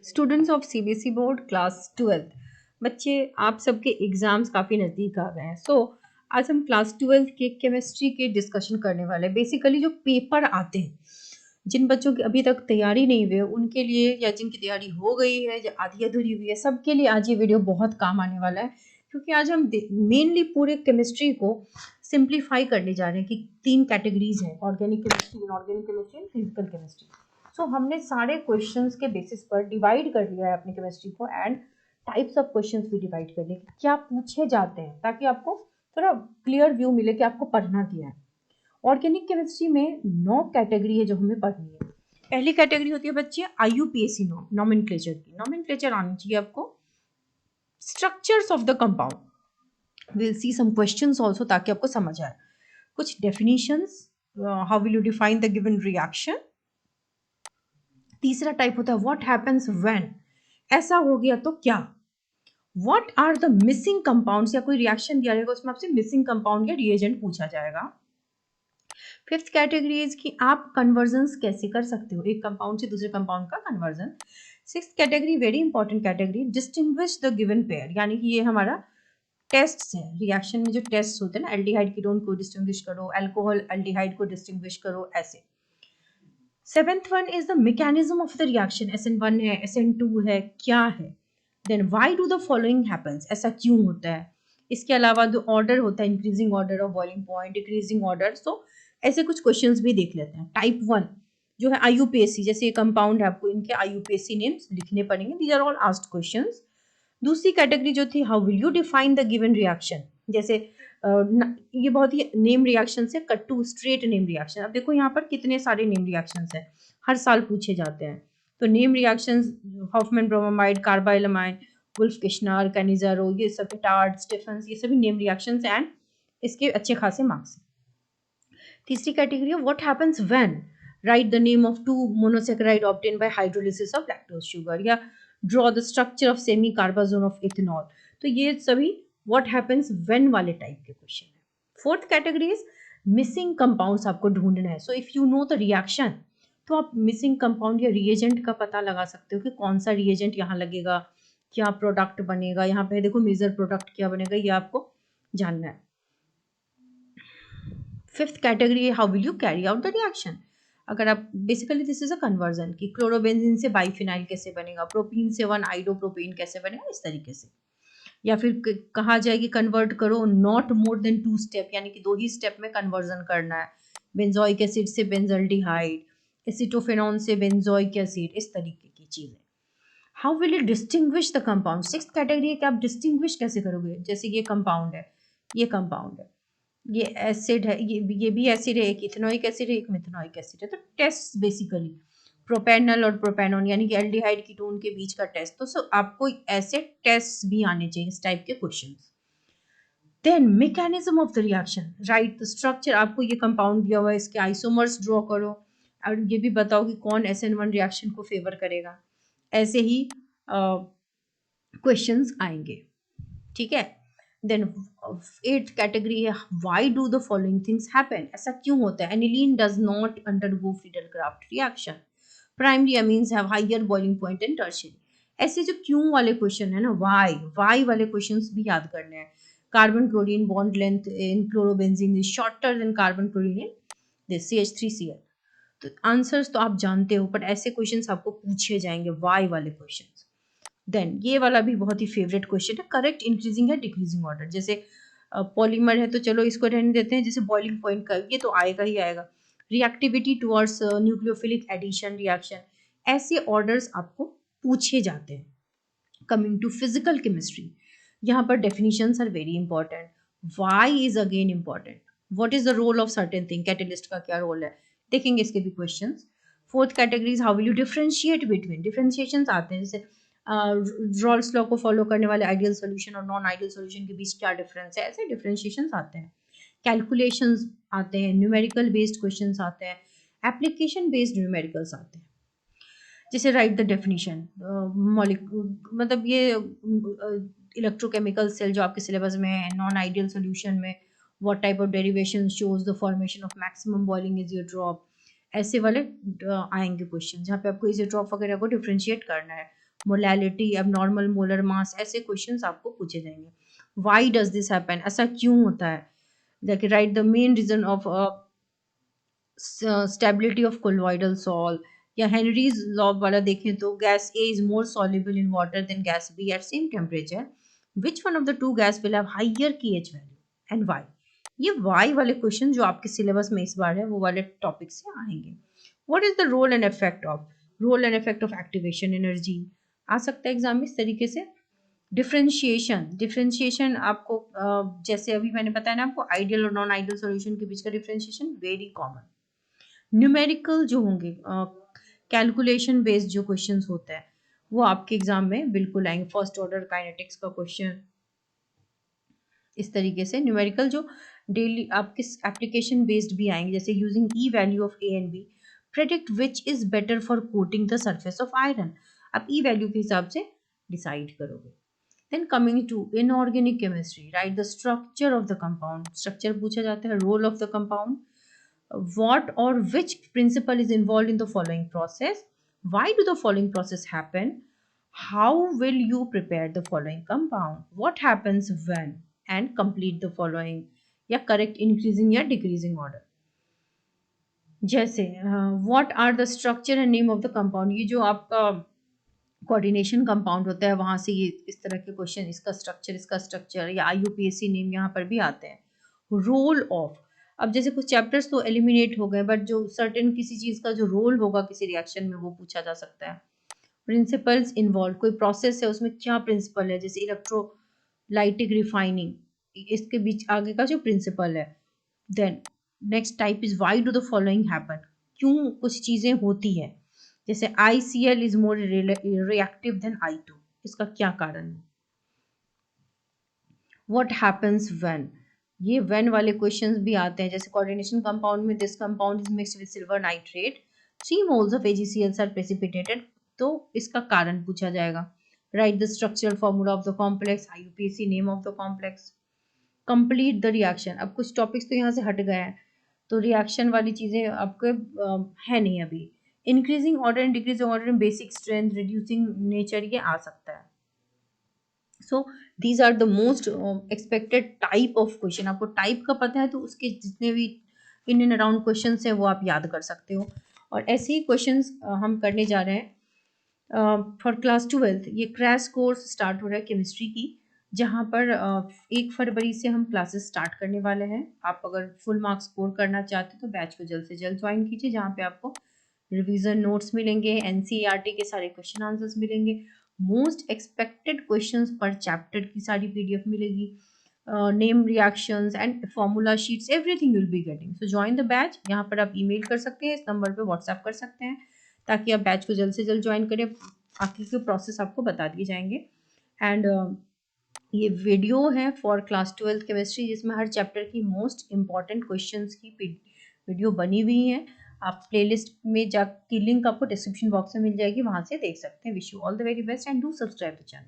Students of CBSE board class 12th बच्चे, आप सबके एग्जाम्स काफ़ी नज़दीक आ गए हैं। आज हम क्लास 12th के केमिस्ट्री के डिस्कशन करने वाले हैं। बेसिकली जो पेपर आते हैं, जिन बच्चों की अभी तक तैयारी नहीं हुई है उनके लिए, या जिनकी तैयारी हो गई है या आधी अधूरी हुई है, सबके लिए आज ये वीडियो बहुत काम आने वाला है। क्योंकि आज हम मेनली पूरे केमिस्ट्री को सिंप्लीफाई करने जा रहे हैं कि 3 कैटेगरीज हैं: organic chemistry, inorganic chemistry and physical chemistry. हमने सारे क्वेश्चंस के बेसिस पर डिवाइड कर लिया है अपनी केमिस्ट्री को, एंड टाइप्स ऑफ क्वेश्चंस भी डिवाइड कर लिए क्या पूछे जाते हैं, ताकि आपको थोड़ा क्लियर व्यू मिले कि आपको पढ़ना क्या है। ऑर्गेनिक केमिस्ट्री में 9 कैटेगरी है जो हमें पढ़नी है। पहली कैटेगरी होती है बच्चे IUPAC नॉमेनक्लेचर की। नॉमेनक्लेचर आनी चाहिए आपको। Structures of the compound, will see some questions also ताकि आपको समझ आए। कुछ definitions, how will you define the given reaction. तीसरा टाइप होता है व्हाट हैपेंस व्हेन, ऐसा हो गया तो क्या। What are the missing compounds, या कोई रिएक्शन दिया जाएगा उसमें आपसे मिसिंग कंपाउंड या रिएजेंट पूछा जाएगा। फिफ्थ कैटेगरी इज कि आप कन्वर्जन्स कैसे कर सकते हो, एक कंपाउंड से दूसरे कंपाउंड का conversion. Sixth category, very important category, distinguish the given pair, यानी कि ये हमारा टेस्ट है। रिएक्शन में जो टेस्ट होते हैं ना, एल्डिहाइड कीटोन को डिस्टिंग्विश करो, अल्कोहल एल्डिहाइड को डिस्टिंग्विश करो, ऐसे। Seventh one is the mechanism of the reaction, SN1 है, SN2 है, क्या है। Then why do the following happens, ऐसा क्यों होता है। इसके अलावा जो ऑर्डर होता है, increasing order of boiling point, decreasing order, ऐसे कुछ क्वेश्चंस भी देख लेते हैं। टाइप 1 जो है IUPAC, जैसे ये कंपाउंड है, आपको इनके IUPAC नेम्स लिखने पड़ेंगे। These are all asked questions. दूसरी कैटेगरी जो थी, how will you define the given reaction, जैसे ये बहुत ही नेम रिएक्शन से cut to straight name reaction. अब देखो यहाँ पर कितने सारे नेम रिएक्शंस हैं, हर साल पूछे जाते हैं। तो name reactions, Hofmann bromamide, carbylamine, Wolff Kishner, Cannizzaro, ये सब, टार्ड, स्टेफन्स, ये सभी नेम रिएक्शंस एंड इसके अच्छे खासे मार्क्स। तीसरी कैटेगरी है what happens when, write the name of 2 monosaccharide obtain by hydrolysis of lactose sugar, या draw the structure of semicarbazone of ethanol. तो ये सभी व्हाट हैपेंस व्हेन वाले टाइप के क्वेश्चन है। Fourth category is missing compounds, आपको ढूंढना है। If you know the reaction, तो आप मिसिंग कंपाउंड या रिएजेंट का पता लगा सकते हो कि कौन सा रिएजेंट यहाँ लगेगा, क्या प्रोडक्ट बनेगा। यहाँ पे देखो मेजर प्रोडक्ट क्या बनेगा, ये आपको जानना है। फिफ्थ कैटेगरी है how will you carry out the reaction. अगर आप basically this is a conversion कि क्लोरोबेंजीन से बाइफिनाइल कैसे बनेगा, प्रोपीन से 1 आइडोप्रोपेन कैसे बनेगा, इस तरीके से। या फिर कहा जाए कि कन्वर्ट करो नॉट मोर देन 2 स्टेप, यानी कि 2 ही स्टेप में कन्वर्जन करना है। बेंजोइक एसिड से बेंजल्डिहाइड, एसिटोफेनॉन से बेंजोइक एसिड, इस तरीके की चीजें। How will you distinguish the compound. Sixth category है कि आप डिस्टिंग्विश कैसे करोगे। जैसे ये कंपाउंड है, ये कंपाउंड है, ये एसिड है, ये भी एसिड है, एक इथेनोइक एसिड है, एक मिथेनोइक एसिड है। तो टेस्ट बेसिकली प्रोपेनल और प्रोपेनॉन, यानी कि एल्डिहाइड कीटोन के बीच का टेस्ट। तो आपको ऐसे टेस्ट भी आने चाहिए, इस टाइप के questions. Then mechanism of the reaction, write the structure, आपको ये कंपाउंड दिया हुआ है, इसके आइसोमर्स ड्रॉ करो, और ये भी बताओ कि कौन SN1 रिएक्शन को फेवर करेगा। ऐसे ही क्वेश्चंस आएंगे, ठीक है। देन 8th कैटेगरी है why do the following things happen, ऐसा क्यों होता है। Aniline does not undergo Friedel Crafts reaction, primary amines have higher boiling point and tertiary. ऐसे जो क्यों वाले क्वेश्चन है ना, वाई वाले क्वेश्चंस भी याद करने हैं। Carbon chlorine bond length in chlorobenzene is shorter than carbon chlorine in this CH3Cl। तो आंसर्स तो आप जानते हो, पर ऐसे क्वेश्चंस आपको पूछे जाएंगे, वाई वाले क्वेश्चंस। देन ये वाला भी बहुत ही फेवरेट क्वेश्चन है, करेक्ट इंक्रीजिंग या डिक्रीजिंग ऑर्डर। जैसे पॉलीमर है तो चलो इसको रहने देते हैं, जैसे बॉइलिंग पॉइंट का ये तो आएगा ही आएगा। Reactivity towards nucleophilic addition reaction, ऐसे ऑर्डर्स आपको पूछे जाते हैं। कमिंग टू फिजिकल केमिस्ट्री, यहाँ पर definitions are very important. Why is again important, what is the role of certain thing, catalyst का क्या रोल है, देखेंगे इसके भी questions. Fourth category how will you differentiate between, differentiations आते हैं, जैसे रॉल्स लॉ को फॉलो करने वाले आइडियल सॉल्यूशन और नॉन आइडियल सॉल्यूशन के बीच क्या डिफरेंस है, ऐसे डिफरेंशिएशंस आते हैं। कैलकुलेशंस आते हैं, न्यूमेरिकल बेस्ड क्वेश्चंस आते हैं, एप्लीकेशन बेस्ड न्यूमेरिकल्स आते हैं। जैसे राइट द डेफिनेशन, मतलब ये इलेक्ट्रोकेमिकल सेल जो आपके सिलेबस में है, नॉन आइडियल सॉल्यूशन में what type of derivation shows the formation of maximum boiling azeotrope, ऐसे वाले आएंगे क्वेश्चन जहाँ पे आपको इजियोट्रॉप वगैरह को डिफरेंशिएट करना है। मोलैलिटी, एबनॉर्मल मोलर मास, ऐसे क्वेश्चंस आपको पूछे जाएंगे. व्हाई डज दिस हैपन, ऐसा क्यों होता है. देखिए write the main reason of stability of colloidal sol, या हेनरीज लॉ वाला देखें तो gas A is more soluble in water than gas B at same temperature, which one of the two gas will have higher KH value and why. ये why वाले question जो आपके syllabus में इस बार है वो वाले टॉपिक से आएंगे. What is the role and effect of activation energy, आ सकता है एग्जाम में इस तरीके से. डिफरेंशिएशन आपको जैसे अभी मैंने बताया ना आपको आइडियल और नॉन आइडियल सॉल्यूशन के बीच का डिफरेंशिएशन वेरी कॉमन. न्यूमेरिकल जो होंगे कैलकुलेशन बेस्ड जो क्वेश्चंस होते हैं वो आपके एग्जाम में बिल्कुल आएंगे. फर्स्ट ऑर्डर काइनेटिक्स का क्वेश्चन, इस तरीके से न्यूमेरिकल जो डेली आपके एप्लीकेशन बेस्ड भी आएंगे, जैसे using E value of A and B predict which is better for coating the surface of iron. आप ई वैल्यू के हिसाब से डिसाइड करोगे. Then coming to inorganic chemistry, write the structure of the compound. Structure पूछा जाता है. Role of the compound. What or which principle is involved in the following process? Why do the following process happen? How will you prepare the following compound? What happens when? And complete the following. या correct increasing या decreasing order. जैसे what are the structure and name of the compound, ये जो आपका coordination compound होता है वहाँ से ये इस तरह के क्वेश्चन, इसका स्ट्रक्चर या IUPAC नेम यहाँ पर भी आते हैं. रोल ऑफ, अब जैसे कुछ चैप्टर्स तो एलिमिनेट हो गए बट जो सर्टेन किसी चीज़ का जो रोल होगा किसी रिएक्शन में वो पूछा जा सकता है. प्रिंसिपल्स इन्वॉल्व, कोई प्रोसेस है उसमें क्या प्रिंसिपल है, जैसे इलेक्ट्रोलाइटिक रिफाइनिंग, इसके बीच आगे का जो प्रिंसिपल है. Then next type is why do the following happen, क्यों कुछ चीज़ें होती है, जैसे ICl is more reactive than I2, इसका क्या कारण है. व्हाट हैपन्स व्हेन, ये व्हेन वाले क्वेश्चंस भी आते हैं. जैसे कोऑर्डिनेशन कंपाउंड में this compound is mixed with silver nitrate, 3 moles of AgCl are precipitated, तो इसका कारण पूछा जाएगा. Write the structural formula of the complex, IUPAC name of the complex. Complete the reaction, अब कुछ टॉपिक्स तो यहाँ से हट गए हैं तो रिएक्शन वाली चीज़ें आपके है नहीं अभी. Increasing order and decreasing order में बेसिक स्ट्रेंथ, रिड्यूसिंग नेचर, ये आ सकता है. So these are the most expected type of question. आपको टाइप का पता है तो उसके जितने भी इन एंड अराउंड क्वेश्चन हैं वो आप याद कर सकते हो. और ऐसे ही क्वेश्चन हम करने जा रहे हैं फॉर क्लास 12. ये क्रैश कोर्स स्टार्ट हो रहा है केमिस्ट्री की, जहाँ पर 1 फरवरी से हम क्लासेस स्टार्ट करने वाले हैं. आप अगर फुल मार्क्स स्कोर करना चाहते हो तो बैच को जल्द से जल्द ज्वाइन कीजिए, जहाँ पे आपको रिवीजन नोट्स मिलेंगे, NCERT के सारे क्वेश्चन आंसर्स मिलेंगे, मोस्ट एक्सपेक्टेड क्वेश्चंस पर चैप्टर की सारी PDF मिलेगी, name reactions and formula sheets, everything will be getting. So join the batch. यहाँ पर आप ईमेल कर सकते हैं, इस नंबर पे व्हाट्सएप कर सकते हैं ताकि आप बैच को जल्द से जल्द ज्वाइन करें. बाकी के प्रोसेस आपको बता दिए जाएंगे. एंड ये वीडियो है फॉर क्लास 12 केमिस्ट्री, जिसमें हर चैप्टर की मोस्ट इंपॉर्टेंट क्वेश्चंस की वीडियो बनी हुई है. आप प्लेलिस्ट में जाकर लिंक आपको डिस्क्रिप्शन बॉक्स में मिल जाएगी, वहां से देख सकते हैं. Wish you all the very best and do subscribe the channel.